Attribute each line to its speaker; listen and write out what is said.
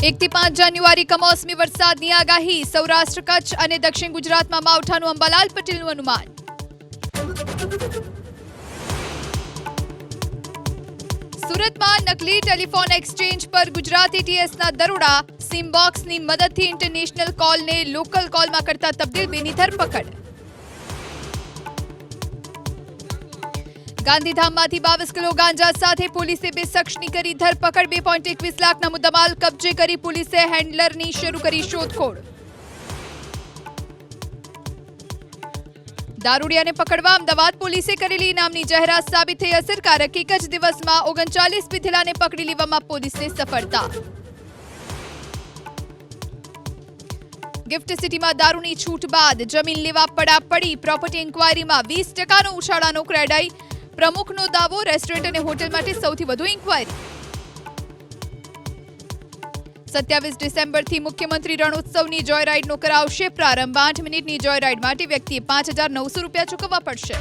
Speaker 1: 1 થી 5 જાન્યુઆરી કમોસમી વરસાદની આગાહી. સૌરાષ્ટ્ર, કચ્છ અને દક્ષિણ ગુજરાતમાં માવઠાનું અંબાલાલ પટેલનું અનુમાન. સુરતમાં નકલી ટેલિફોન એક્સચેન્જ પર ગુજરાત એટીએસના દરોડા. સિમ બોક્સની મદદથી ઇન્ટરનેશનલ કોલને લોકલ કોલમાં કરતા તબદીલ બેની ધરપકડ. ગાંધીધામમાંથી 22 કિલો ગાંજા સાથે પોલીસે 2 શખ્સની કરી ધરપકડ. 2.21 લાખના મુદ્દામાલ કબજે કરી પોલીસે હેન્ડલરની શરૂ કરી શોધખોળ. દારૂડિયાને પકડવા અમદાવાદ પોલીસે કરેલી ઇનામની જાહેરાત સાબિત થઈ અસરકારક. એક જ દિવસમાં 39 પીધેલાને પકડી લેવામાં પોલીસને સફળતા. ગિફ્ટ સિટીમાં દારૂની છૂટ બાદ જમીન લેવા પડાપડી. પ્રોપર્ટી ઇન્ક્વાયરીમાં 20% ઉછાળાનો ક્રેડાઈ. પ્રમુખનો દાવો, રેસ્ટોરન્ટ અને હોટેલ માટે સૌથી વધુ ઇન્ક્વાયરી. 27 ડિસેમ્બરથી મુખ્યમંત્રી રણોત્સવની જોયરાઇડનો કરાવશે પ્રારંભ. 8 મિનિટની જોયરાઇડ માટે વ્યક્તિએ ₹5,900 ચૂકવવા પડશે.